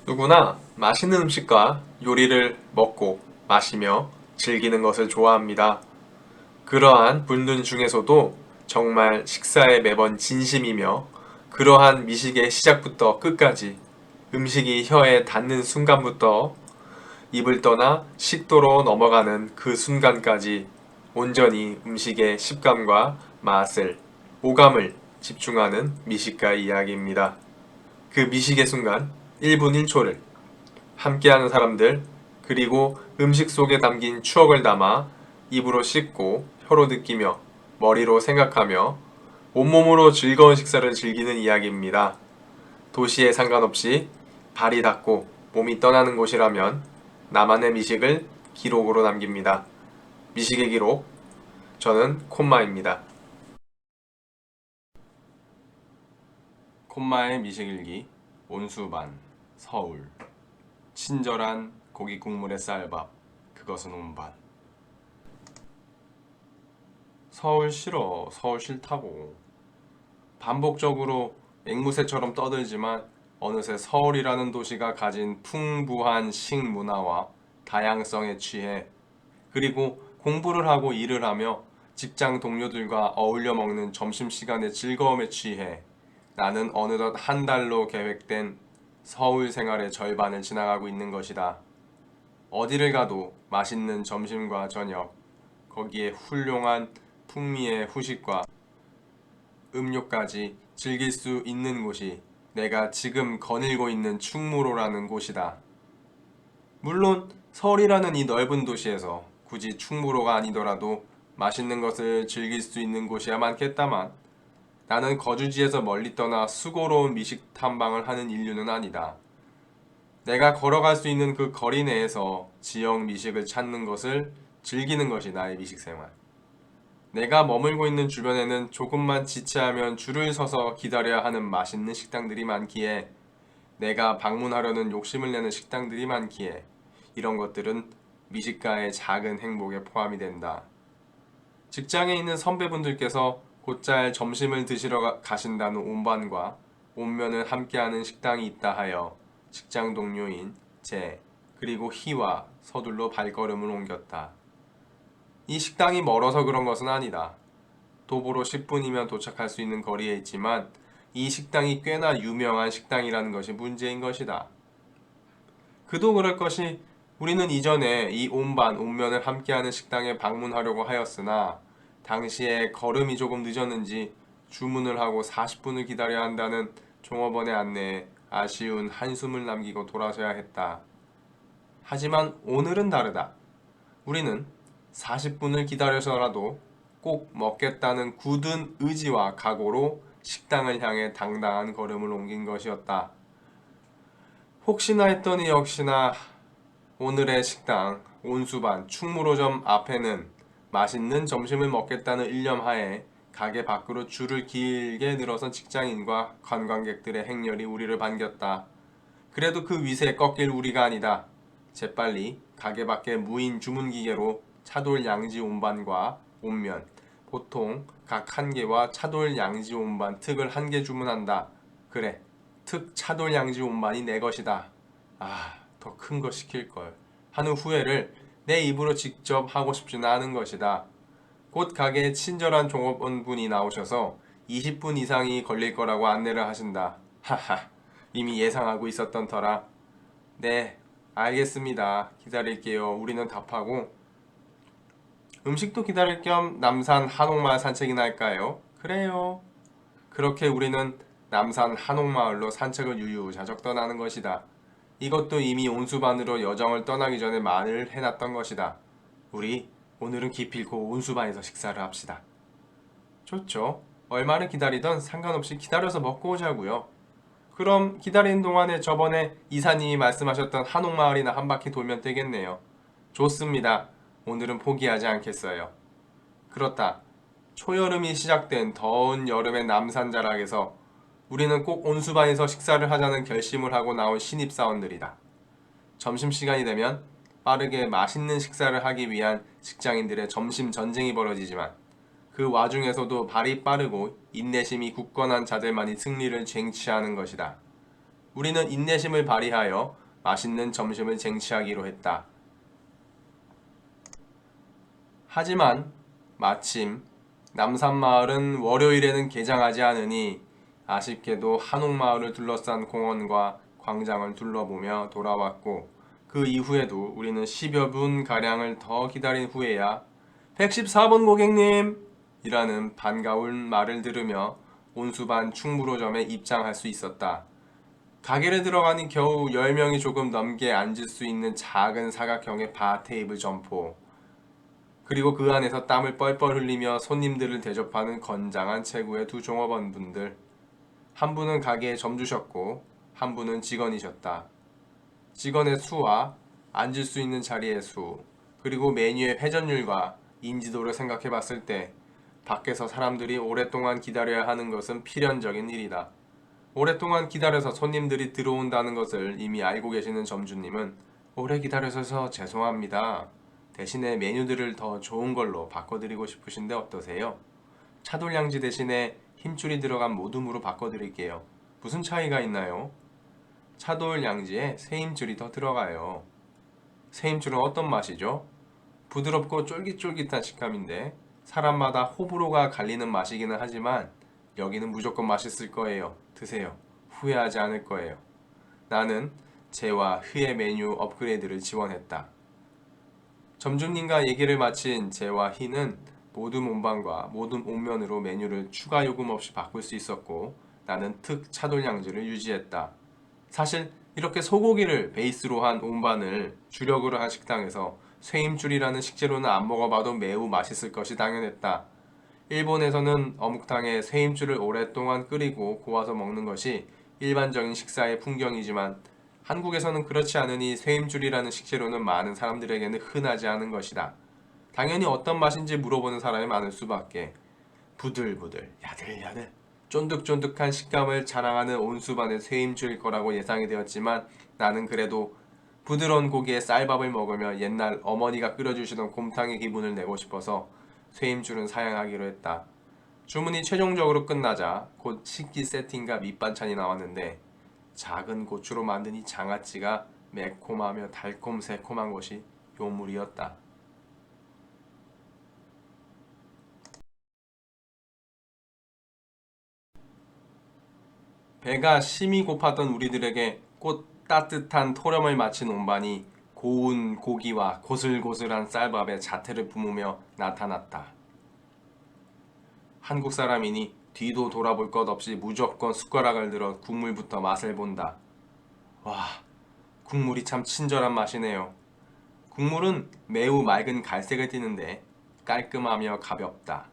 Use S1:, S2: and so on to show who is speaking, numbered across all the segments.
S1: 누구나 맛있는 음식과 요리를 먹고 마시며 즐기는 것을 좋아합니다. 그러한 분들 중에서도 정말 식사에 매번 진심이며 그러한 미식의 시작부터 끝까지 음식이 혀에 닿는 순간부터 입을 떠나 식도로 넘어가는 그 순간까지 온전히 음식의 식감과 맛을, 오감을 집중하는 미식가의 이야기입니다. 그 미식의 순간 1분 1초를 함께하는 사람들, 그리고 음식 속에 담긴 추억을 담아 입으로 씹고 혀로 느끼며 머리로 생각하며 온몸으로 즐거운 식사를 즐기는 이야기입니다. 도시에 상관없이 발이 닿고 몸이 떠나는 곳이라면 나만의 미식을 기록으로 남깁니다. 미식의 기록, 저는 콤마입니다. 콤마의 미식일기, 온수반, 서울. 친절한 고기 국물의 쌀밥, 그것은 온반. 서울 싫어, 서울 싫다고. 반복적으로 앵무새처럼 떠들지만 어느새 서울이라는 도시가 가진 풍부한 식문화와 다양성에 취해, 그리고 공부를 하고 일을 하며 직장 동료들과 어울려 먹는 점심시간의 즐거움에 취해 나는 어느덧 한 달로 계획된 서울 생활의 절반을 지나가고 있는 것이다. 어디를 가도 맛있는 점심과 저녁, 거기에 훌륭한 풍미의 후식과 음료까지 즐길 수 있는 곳이 내가 지금 거닐고 있는 충무로라는 곳이다. 물론 서울이라는 이 넓은 도시에서 굳이 충무로가 아니더라도 맛있는 것을 즐길 수 있는 곳이야 많겠다만 나는 거주지에서 멀리 떠나 수고로운 미식 탐방을 하는 인류는 아니다. 내가 걸어갈 수 있는 그 거리 내에서 지역 미식을 찾는 것을 즐기는 것이 나의 미식 생활. 내가 머물고 있는 주변에는 조금만 지체하면 줄을 서서 기다려야 하는 맛있는 식당들이 많기에 내가 방문하려는 욕심을 내는 식당들이 많기에 이런 것들은 미식가의 작은 행복에 포함이 된다. 직장에 있는 선배분들께서 곧잘 점심을 드시러 가신다는 온반과 온면을 함께하는 식당이 있다 하여 직장 동료인 제 그리고 희와 서둘러 발걸음을 옮겼다. 이 식당이 멀어서 그런 것은 아니다. 도보로 10분이면 도착할 수 있는 거리에 있지만 이 식당이 꽤나 유명한 식당이라는 것이 문제인 것이다. 그도 그럴 것이 우리는 이전에 이 온반, 온면을 함께하는 식당에 방문하려고 하였으나 당시에 걸음이 조금 늦었는지 주문을 하고 40분을 기다려야 한다는 종업원의 안내에 아쉬운 한숨을 남기고 돌아서야 했다. 하지만 오늘은 다르다. 우리는 40분을 기다려서라도 꼭 먹겠다는 굳은 의지와 각오로 식당을 향해 당당한 걸음을 옮긴 것이었다. 혹시나 했더니 역시나 오늘의 식당 온수반 충무로점 앞에는 맛있는 점심을 먹겠다는 일념하에 가게 밖으로 줄을 길게 늘어선 직장인과 관광객들의 행렬이 우리를 반겼다. 그래도 그 위세에 꺾일 우리가 아니다. 재빨리 가게 밖에 무인 주문기계로 차돌 양지 온반과 온면, 보통 각 한 개와 차돌 양지 온반 특을 한 개 주문한다. 그래, 특 차돌 양지 온반이 내 것이다. 아, 더 큰 거 시킬걸 하는 후회를 내 입으로 직접 하고 싶지는 않은 것이다. 곧 가게에 친절한 종업원분이 나오셔서 20분 이상이 걸릴 거라고 안내를 하신다. 하하, 이미 예상하고 있었던 터라. 네, 알겠습니다. 기다릴게요. 우리는 답하고 음식도 기다릴 겸 남산 한옥마을 산책이나 할까요? 그래요. 그렇게 우리는 남산 한옥마을로 산책을 유유자적 떠나는 것이다. 이것도 이미 온수반으로 여정을 떠나기 전에 말을 해놨던 것이다. 우리 오늘은 기필코 온수반에서 식사를 합시다. 좋죠. 얼마를 기다리던 상관없이 기다려서 먹고 오자고요. 그럼 기다리는 동안에 저번에 이사님이 말씀하셨던 한옥마을이나 한 바퀴 돌면 되겠네요. 좋습니다. 오늘은 포기하지 않겠어요. 그렇다. 초여름이 시작된 더운 여름의 남산자락에서 우리는 꼭 온수반에서 식사를 하자는 결심을 하고 나온 신입사원들이다. 점심시간이 되면 빠르게 맛있는 식사를 하기 위한 직장인들의 점심 전쟁이 벌어지지만 그 와중에서도 발이 빠르고 인내심이 굳건한 자들만이 승리를 쟁취하는 것이다. 우리는 인내심을 발휘하여 맛있는 점심을 쟁취하기로 했다. 하지만 마침 남산마을은 월요일에는 개장하지 않으니 아쉽게도 한옥마을을 둘러싼 공원과 광장을 둘러보며 돌아왔고, 그 이후에도 우리는 10여 분가량을 더 기다린 후에야 114번 고객님! 이라는 반가운 말을 들으며 온수반 충무로점에 입장할 수 있었다. 가게를 들어가니 겨우 10명이 조금 넘게 앉을 수 있는 작은 사각형의 바 테이블 점포, 그리고 그 안에서 땀을 뻘뻘 흘리며 손님들을 대접하는 건장한 체구의 두 종업원분들. 한 분은 가게의 점주셨고 한 분은 직원이셨다. 직원의 수와 앉을 수 있는 자리의 수, 그리고 메뉴의 회전율과 인지도를 생각해 봤을 때 밖에서 사람들이 오랫동안 기다려야 하는 것은 필연적인 일이다. 오랫동안 기다려서 손님들이 들어온다는 것을 이미 알고 계시는 점주님은 오래 기다려서 죄송합니다. 대신에 메뉴들을 더 좋은 걸로 바꿔드리고 싶으신데 어떠세요? 차돌량지 대신에 힘줄이 들어간 모둠으로 바꿔드릴게요. 무슨 차이가 있나요? 차돌량지에 새힘줄이 더 들어가요. 새힘줄은 어떤 맛이죠? 부드럽고 쫄깃쫄깃한 식감인데 사람마다 호불호가 갈리는 맛이기는 하지만 여기는 무조건 맛있을 거예요. 드세요. 후회하지 않을 거예요. 나는 재와 회의 메뉴 업그레이드를 지원했다. 점주님과 얘기를 마친 재와 희는 모둠 온반과 모둠 온면으로 메뉴를 추가 요금 없이 바꿀 수 있었고, 나는 특 차돌량지를 유지했다. 사실 이렇게 소고기를 베이스로 한 온반을 주력으로 한 식당에서 쇠임줄이라는 식재료는 안 먹어봐도 매우 맛있을 것이 당연했다. 일본에서는 어묵탕에 쇠임줄을 오랫동안 끓이고 고아서 먹는 것이 일반적인 식사의 풍경이지만 한국에서는 그렇지 않으니 쇠임줄이라는 식재료는 많은 사람들에게는 흔하지 않은 것이다. 당연히 어떤 맛인지 물어보는 사람이 많을 수밖에. 부들부들, 야들야들, 쫀득쫀득한 식감을 자랑하는 온수반의 쇠임줄일 거라고 예상이 되었지만 나는 그래도 부드러운 고기에 쌀밥을 먹으며 옛날 어머니가 끓여주시던 곰탕의 기분을 내고 싶어서 쇠임줄은 사양하기로 했다. 주문이 최종적으로 끝나자 곧 식기 세팅과 밑반찬이 나왔는데 작은 고추로 만든 이 장아찌가 매콤하며 달콤새콤한 것이 요물이었다. 배가 심히 고팠던 우리들에게 곧 따뜻한 토렴을 마친 온반이 고운 고기와 고슬고슬한 쌀밥에 자태를 뿜으며 나타났다. 한국 사람이니 뒤도 돌아볼 것 없이 무조건 숟가락을 들어 국물부터 맛을 본다. 와, 국물이 참 친절한 맛이네요. 국물은 매우 맑은 갈색을 띠는데 깔끔하며 가볍다.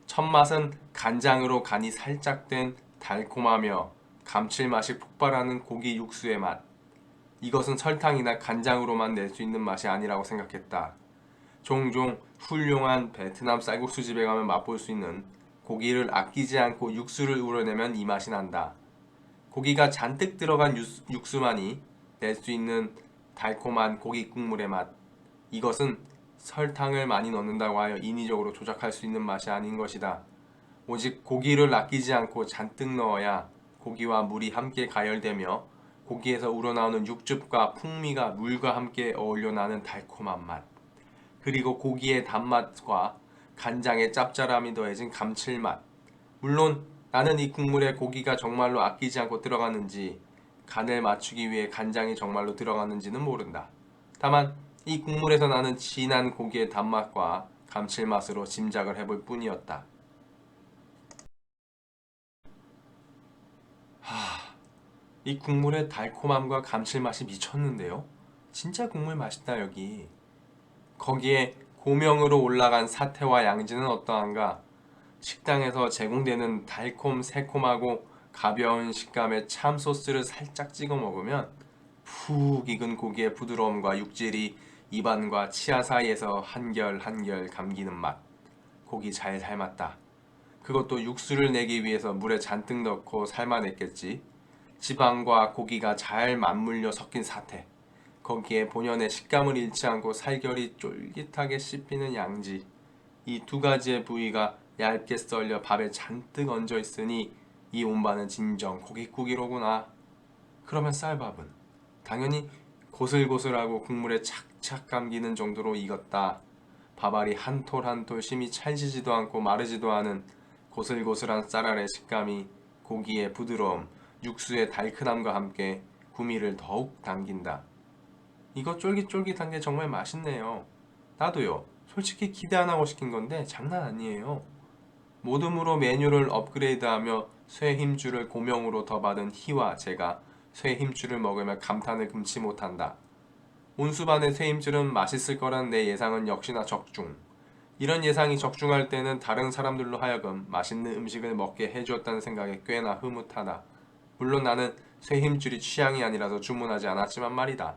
S1: 첫 맛은 간장으로 간이 살짝 된 달콤하며 감칠맛이 폭발하는 고기 육수의 맛. 이것은 설탕이나 간장으로만 낼 수 있는 맛이 아니라고 생각했다. 종종 훌륭한 베트남 쌀국수 집에 가면 맛볼 수 있는 고기를 아끼지 않고 육수를 우려내면 이 맛이 난다. 고기가 잔뜩 들어간 육수만이 낼 수 있는 달콤한 고기 국물의 맛. 이것은 설탕을 많이 넣는다고 하여 인위적으로 조작할 수 있는 맛이 아닌 것이다. 오직 고기를 아끼지 않고 잔뜩 넣어야 고기와 물이 함께 가열되며 고기에서 우러나오는 육즙과 풍미가 물과 함께 어울려 나는 달콤한 맛. 그리고 고기의 단맛과 간장의 짭짤함이 더해진 감칠맛. 물론 나는 이 국물에 고기가 정말로 아끼지 않고 들어가는지, 간을 맞추기 위해 간장이 정말로 들어가는지는 모른다. 다만 이 국물에서 나는 진한 고기의 단맛과 감칠맛으로 짐작을 해볼 뿐이었다. 이 국물의 달콤함과 감칠맛이 미쳤는데요. 진짜 국물 맛있다 여기. 거기에 고명으로 올라간 사태와 양지는 어떠한가? 식당에서 제공되는 달콤 새콤하고 가벼운 식감의 참 소스를 살짝 찍어 먹으면 푹 익은 고기의 부드러움과 육질이 입안과 치아 사이에서 한결 한결 감기는 맛. 고기 잘 삶았다. 그것도 육수를 내기 위해서 물에 잔뜩 넣고 삶아냈겠지. 지방과 고기가 잘 맞물려 섞인 사태. 거기에 본연의 식감을 잃지 않고 살결이 쫄깃하게 씹히는 양지. 이 두 가지의 부위가 얇게 썰려 밥에 잔뜩 얹어 있으니 이 온반은 진정 고깃국이로구나. 그러면 쌀밥은 당연히 고슬고슬하고 국물에 착착 감기는 정도로 익었다. 밥알이 한 톨 한 톨 심이 찰지지도 않고 마르지도 않은 고슬고슬한 쌀알의 식감이 고기의 부드러움, 육수의 달큰함과 함께 구미를 더욱 당긴다. 이거 쫄깃쫄깃한 게 정말 맛있네요. 나도요. 솔직히 기대 안 하고 시킨 건데 장난 아니에요. 모둠으로 메뉴를 업그레이드하며 쇠힘줄을 고명으로 더 받은 희와 제가 쇠힘줄을 먹으며 감탄을 금치 못한다. 온수반의 쇠힘줄은 맛있을 거란 내 예상은 역시나 적중. 이런 예상이 적중할 때는 다른 사람들로 하여금 맛있는 음식을 먹게 해주었다는 생각에 꽤나 흐뭇하다. 물론 나는 쇠힘줄이 취향이 아니라서 주문하지 않았지만 말이다.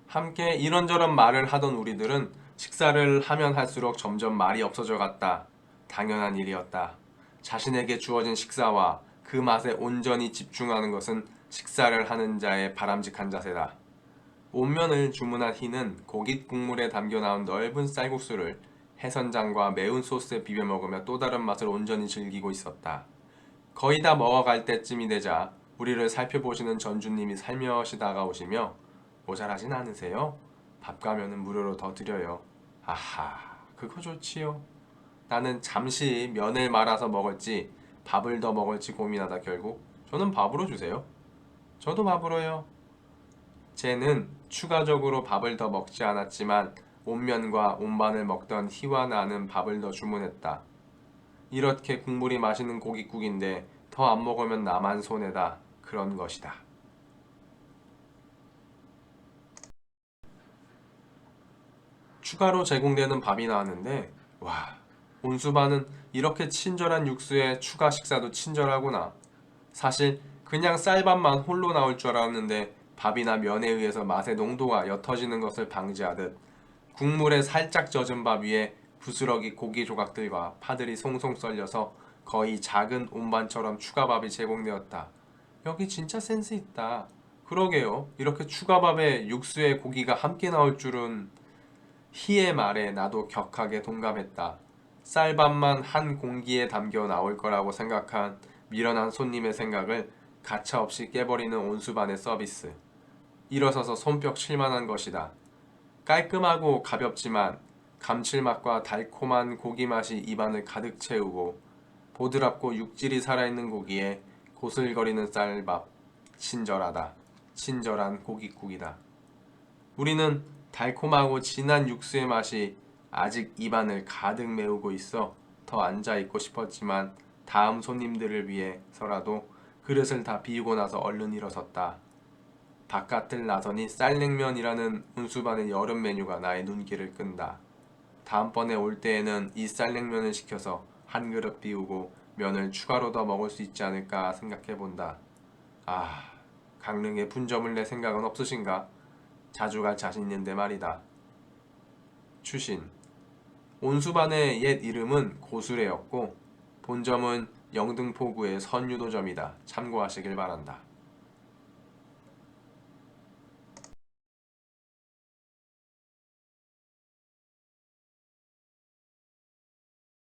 S1: 함께 이런저런 말을 하던 우리들은 식사를 하면 할수록 점점 말이 없어져 갔다. 당연한 일이었다. 자신에게 주어진 식사와 그 맛에 온전히 집중하는 것은 식사를 하는 자의 바람직한 자세다. 온면을 주문한 희는 고깃 국물에 담겨 나온 넓은 쌀국수를 해선장과 매운 소스에 비벼 먹으며 또 다른 맛을 온전히 즐기고 있었다. 거의 다 먹어갈 때쯤이 되자 우리를 살펴보시는 전주님이 살며시 다가오시며 모자라진 않으세요? 밥 가면은 무료로 더 드려요. 아하, 그거 좋지요. 나는 잠시 면을 말아서 먹을지 밥을 더 먹을지 고민하다 결국 저는 밥으로 주세요. 저도 밥으로요. 쟤는 추가적으로 밥을 더 먹지 않았지만 온면과 온반을 먹던 희와 나는 밥을 더 주문했다. 이렇게 국물이 맛있는 고깃국인데 더 안 먹으면 나만 손해다. 그런 것이다. 추가로 제공되는 밥이 나왔는데 와, 온수반은 이렇게 친절한 육수에 추가 식사도 친절하구나. 사실 그냥 쌀밥만 홀로 나올 줄 알았는데 밥이나 면에 의해서 맛의 농도가 옅어지는 것을 방지하듯 국물에 살짝 젖은 밥 위에 부스러기 고기 조각들과 파들이 송송 썰려서 거의 작은 온반처럼 추가밥이 제공되었다. 여기 진짜 센스 있다. 그러게요. 이렇게 추가밥에 육수에 고기가 함께 나올 줄은. 희의 말에 나도 격하게 동감했다. 쌀밥만 한 공기에 담겨 나올 거라고 생각한 미련한 손님의 생각을 가차없이 깨버리는 온수반의 서비스. 일어서서 손뼉 칠만한 것이다. 깔끔하고 가볍지만 감칠맛과 달콤한 고기 맛이 입안을 가득 채우고 보드랍고 육질이 살아있는 고기에 고슬거리는 쌀밥. 친절하다. 친절한 고깃국이다. 우리는 달콤하고 진한 육수의 맛이 아직 입안을 가득 메우고 있어 더 앉아있고 싶었지만 다음 손님들을 위해서라도 그릇을 다 비우고 나서 얼른 일어섰다. 바깥을 나서니 쌀냉면이라는 운수반의 여름 메뉴가 나의 눈길을 끈다. 다음번에 올 때에는 이 쌀냉면을 시켜서 한 그릇 비우고 면을 추가로 더 먹을 수 있지 않을까 생각해본다. 아, 강릉에 분점을 낼 생각은 없으신가? 자주 갈 자신 있는데 말이다. 추신. 온수반의 옛 이름은 고수레였고 본점은 영등포구의 선유도점이다. 참고하시길 바란다.